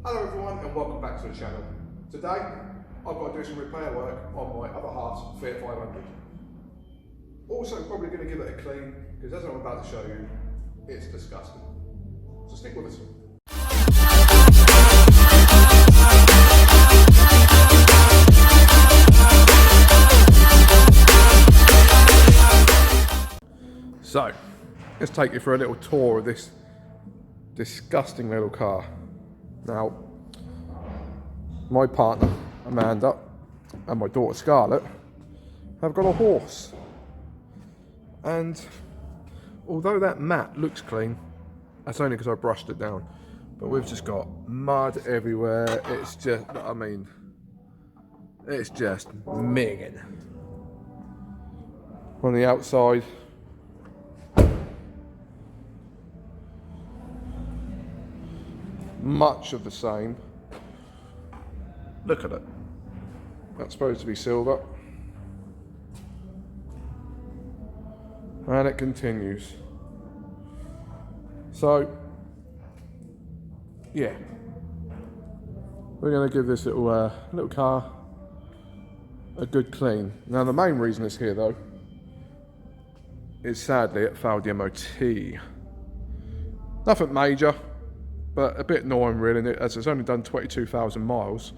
Hello everyone and welcome back to the channel. Today I've got to do some repair work on my other half's Fiat 500. Also probably going to give it a clean because as I'm about to show you, it's disgusting. So stick with us. So let's take you for a little tour of this disgusting little car. Now, my partner, Amanda, and my daughter, Scarlett, have got a horse. And although that mat looks clean, that's only because I brushed it down. But we've just got mud everywhere. It's just, it's just minging. On the outside, much of the same. Look at it. That's supposed to be silver. And it continues. So, yeah. We're going to give this little car a good clean. Now the main reason it's here though is sadly it failed the MOT. Nothing major, but a bit annoying really, as it's only done 22,000 miles.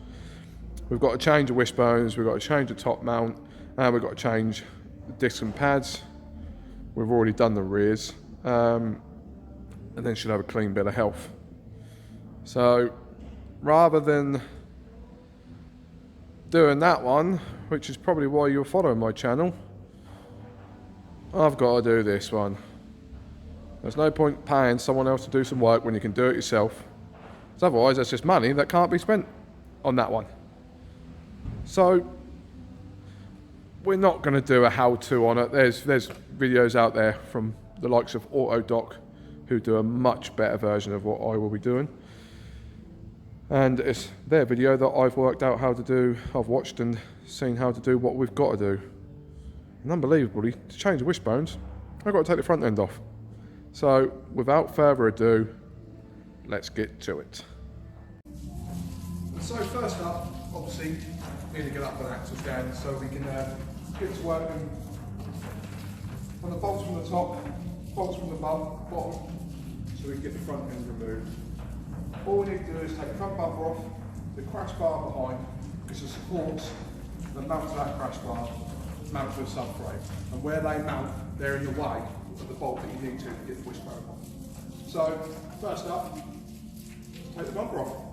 We've got to change the wishbones, we've got to change the top mount, and we've got to change the discs and pads. We've already done the rears, and then should have a clean bill of health. So rather than doing that one, which is probably why you're following my channel, I've got to do this one. There's no point paying someone else to do some work when you can do it yourself. Because otherwise that's just money that can't be spent on that one. So we're not going to do a how-to on it. There's videos out there from the likes of Autodoc who do a much better version of what I will be doing. And it's their video that I've worked out how to do. I've watched and seen how to do what we've got to do. And unbelievably, to change the wishbones, I've got to take the front end off. So, without further ado, let's get to it. So first up, obviously, we need to get up an axle stand so we can get to work on the bolts from the top, bolts from the bottom, so we can get the front end removed. All we need to do is take the front bumper off, the crash bar behind, because the supports that mount to that crash bar mount to the subframe. And where they mount, they're in the way of the bolt that you need to get the wishbone on. So, first up, take the bumper off.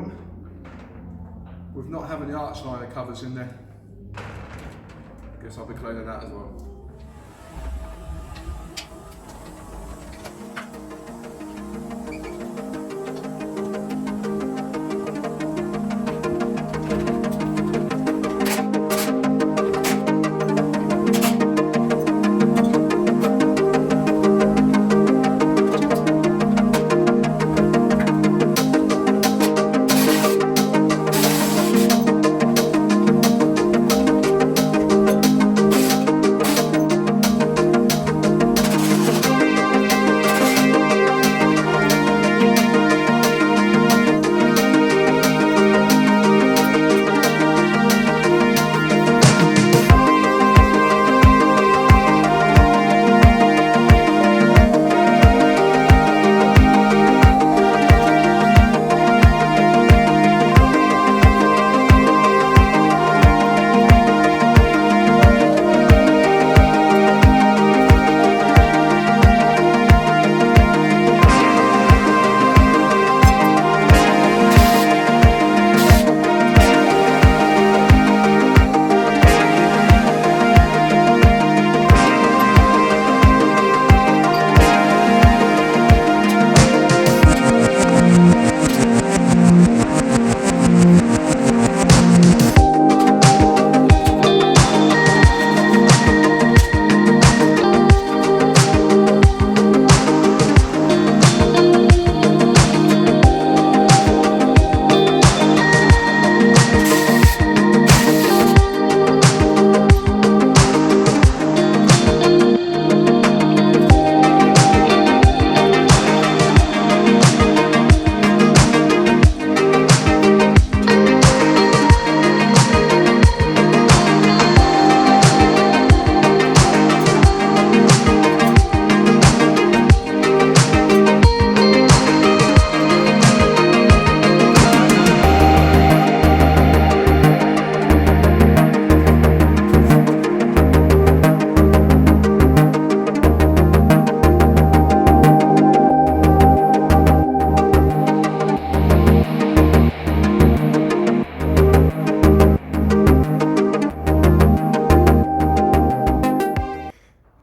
problem with not having the arch liner covers in there. Guess I'll be cleaning that as well.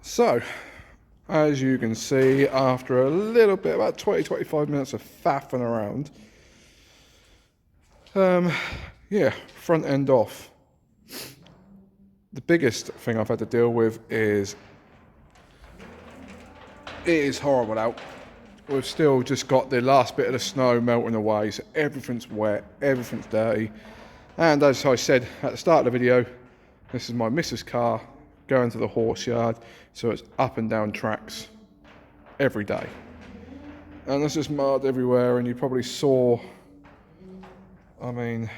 So, as you can see, after a little bit, about 20-25 minutes of faffing around, yeah, front end off. The biggest thing I've had to deal with is, it is horrible out. We've still just got the last bit of the snow melting away, so everything's wet, everything's dirty. And as I said at the start of the video, this is my missus' car going to the horse yard, so it's up and down tracks every day. And there's just mud everywhere, and you probably saw, I mean,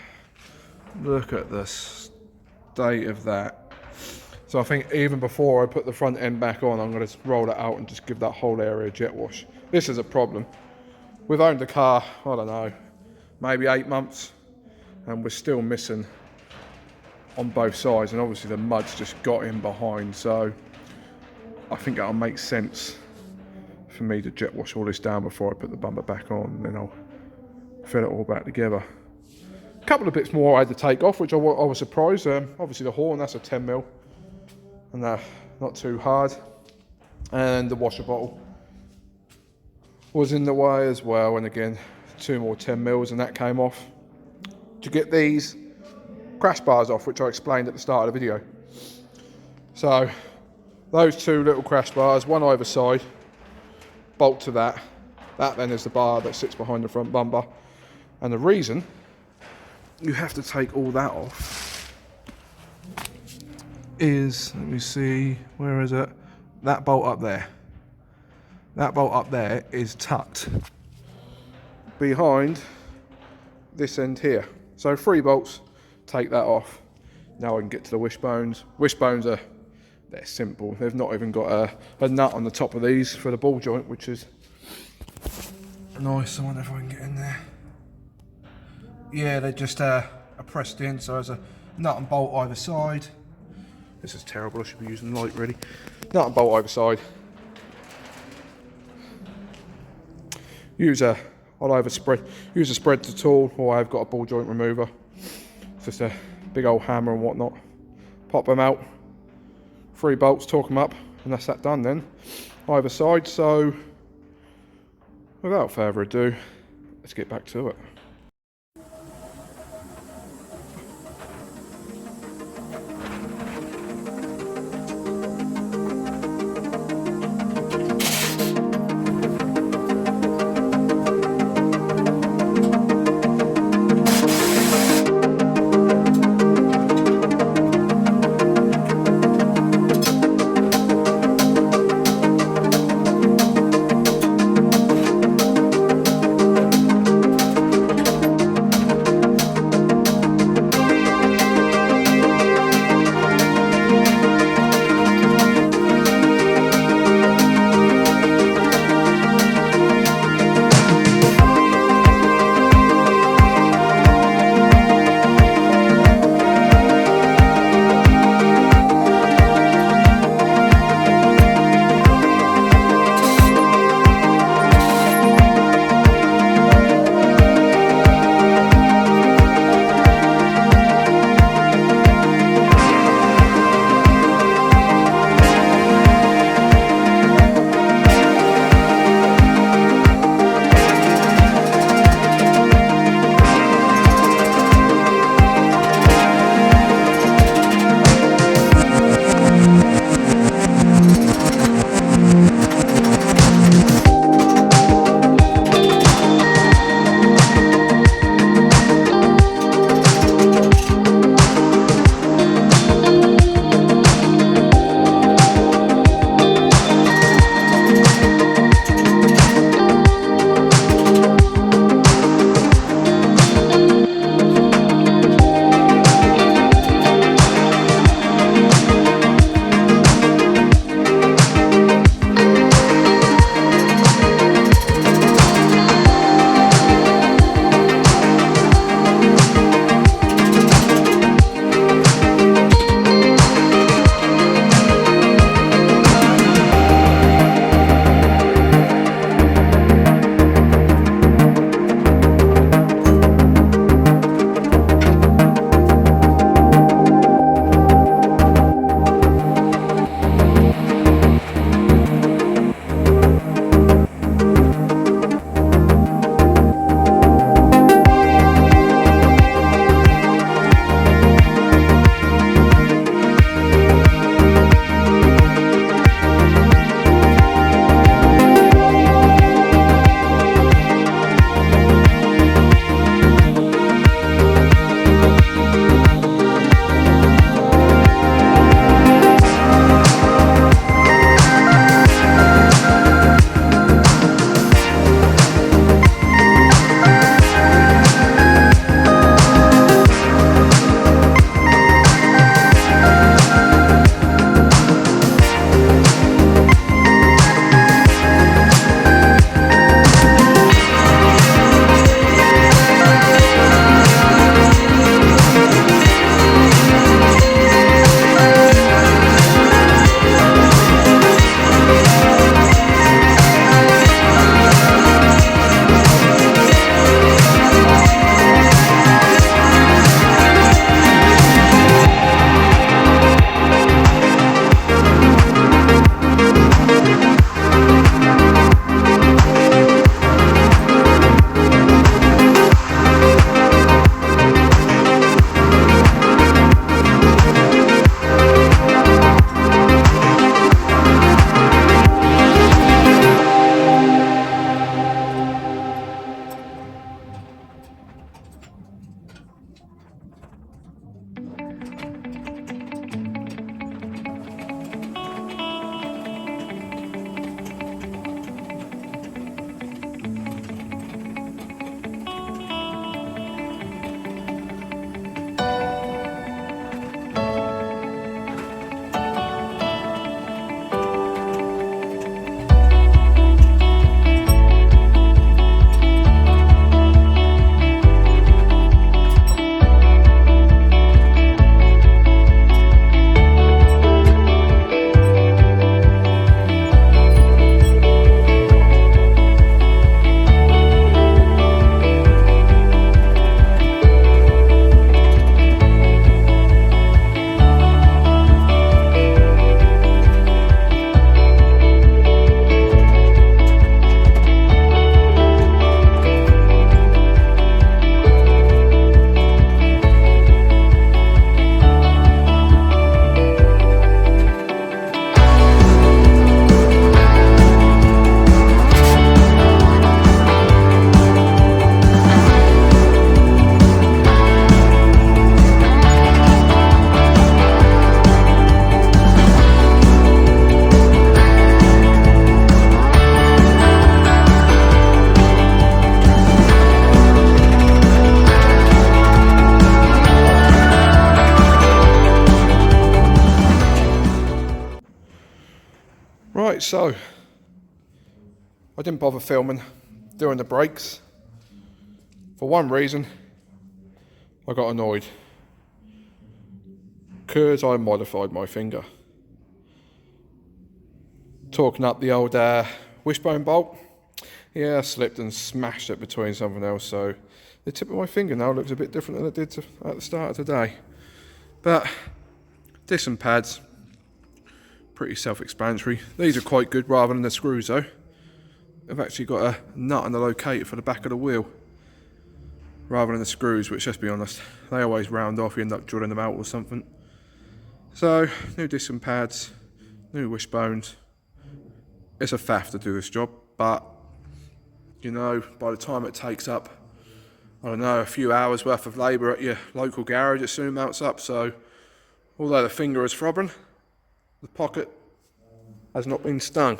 look at the state of that. So I think even before I put the front end back on, I'm going to roll it out and just give that whole area a jet wash. This is a problem. We've owned the car, I don't know, maybe 8 months, and we're still missing on both sides, and obviously the mud's just got in behind, so I think that'll make sense for me to jet wash all this down before I put the bumper back on, and then I'll fill it all back together. A couple of bits more I had to take off, which I was surprised. Obviously the horn, that's a 10mm, and not too hard, and the washer bottle was in the way as well, and again 2 more 10mm, and that came off. To get these crash bars off, which I explained at the start of the video. So those 2 little crash bars, one either side, bolt to that. That then is the bar that sits behind the front bumper. And the reason you have to take all that off is, let me see, where is it? That bolt up there. That bolt up there is tucked behind this end here. So 3 bolts, take that off. Now I can get to the wishbones. Wishbones are, they're simple. They've not even got a nut on the top of these for the ball joint, which is nice. I wonder if I can get in there. Yeah, they're just are pressed in, so there's a nut and bolt either side. This is terrible, I should be using light really. Nut and bolt either side. Use a I'll either use a spreader tool, or I've got a ball joint remover. It's just a big old hammer and whatnot. Pop them out, 3 bolts, torque them up, and that's that done then, either side. So without further ado, let's get back to it. Right, so I didn't bother filming during the breaks. For one reason, I got annoyed. Because I modified my finger. Talking up the old wishbone bolt. Yeah, I slipped and smashed it between something else, so the tip of my finger now looks a bit different than it did at the start of today. But discs and pads, pretty self-explanatory. These are quite good rather than the screws though. I've actually got a nut and a locator for the back of the wheel rather than the screws, which, let's be honest, they always round off, you end up drilling them out or something. So, new discs and pads, new wishbones. It's a faff to do this job, but you know, by the time it takes up, I don't know, a few hours worth of labour at your local garage, it soon mounts up. So although the finger is throbbing, the pocket has not been stung.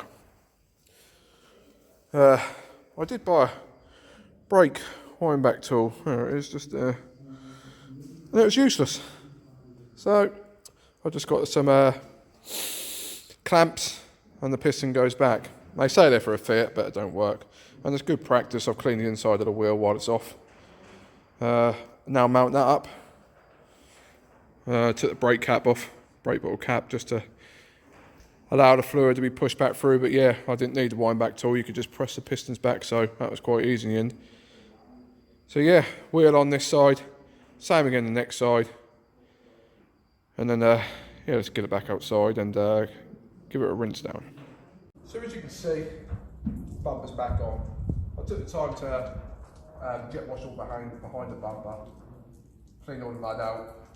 I did buy a brake wind back tool. There it is, just there. And it was useless. So I just got some clamps and the piston goes back. They say they're for a Fiat, but it don't work. And it's good practice. I've cleaned the inside of the wheel while it's off. Now mount that up. Took the brake cap off, brake bottle cap, just to allow the fluid to be pushed back through. But yeah, I didn't need the wind back tool. You could just press the pistons back, so that was quite easy in the end. So yeah, wheel on this side, same again the next side. And then yeah, let's get it back outside and give it a rinse down. So as you can see, bumper's back on. I took the time to jet wash all behind the bumper, clean all the mud out,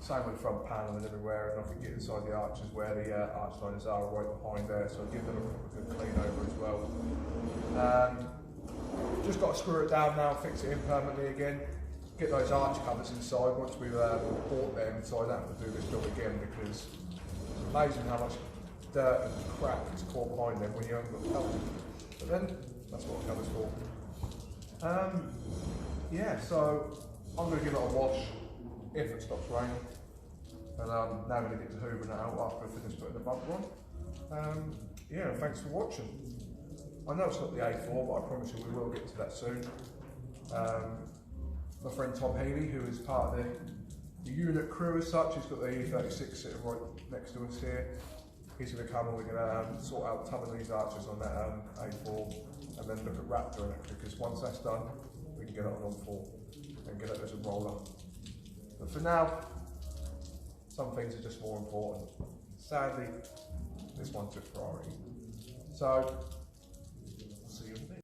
same with the front panel and everywhere, and I can get inside the arches where the arch liners are right behind there, so I'll give them a good clean over as well. Just got to screw it down now, fix it in permanently again, get those arch covers inside once we've bought them, so I don't have to do this job again, because it's amazing how much dirt and crap is caught behind them when you haven't got the cover. But then, that's what the cover's for. Yeah, so I'm going to give it a wash if it stops raining. And now we're going to get to hoovering it out after I finish putting the bumper on. Yeah, thanks for watching. I know it's not the A4, but I promise you we will get to that soon. My friend Tom Healy, who is part of the unit crew as such, he's got the E36 sitting right next to us here. He's going to come and we're going to sort out some of these arches on that A4 and then look at Raptor in it, because once that's done, we can get it on 4 and get it as a roller. But for now, some things are just more important. Sadly, this one took priority. So, see you in a bit.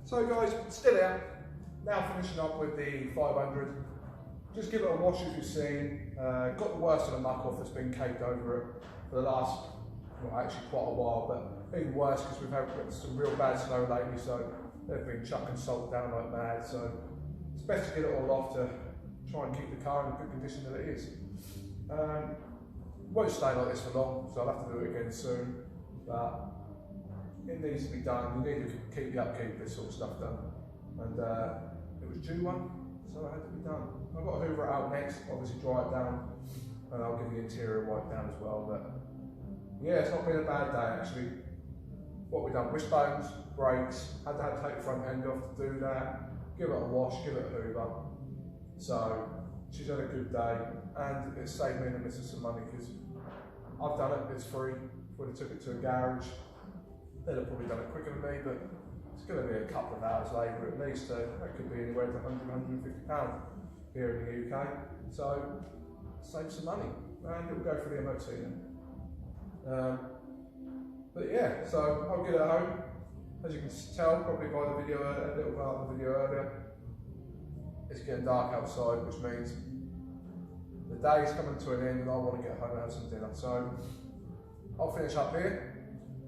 So guys, still out. Now finishing up with the 500. Just give it a wash as you've seen. Got the worst of the muck off that's been caked over it for the last, well actually quite a while, but even worse because we've had some real bad snow lately, so they've been chucking salt down like mad, so it's best to get it all off to try and keep the car in the good condition that it is. Won't stay like this for long, so I'll have to do it again soon, but it needs to be done. You need to keep the upkeep, this sort of stuff done. And it was due one, so it had to be done. I've got to hoover it out next, obviously dry it down, and I'll give the interior a wipe down as well. But yeah, it's not been a bad day actually. What we've done, wishbones, brakes, had to take the front end off to do that, give it a wash, give it a hoover. So she's had a good day, and it saved me and the missus some money because I've done it, it's free. Would have took it to a garage, they'd have probably done it quicker than me, but it's going to be a couple of hours labour at least. That could be anywhere to £100, £150 here in the UK. So save some money, and it'll go for the MOT then. But yeah, so I'll get it home. As you can tell, probably by the video, a little part of the video earlier, it's getting dark outside, which means the day is coming to an end and I want to get home and have some dinner. So I'll finish up here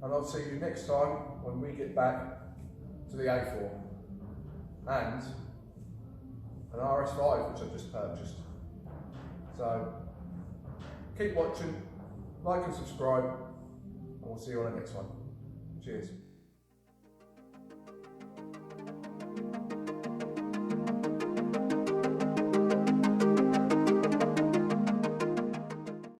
and I'll see you next time when we get back to the A4 and an RS5 which I've just purchased. So keep watching, like and subscribe, and we'll see you on the next one. Cheers.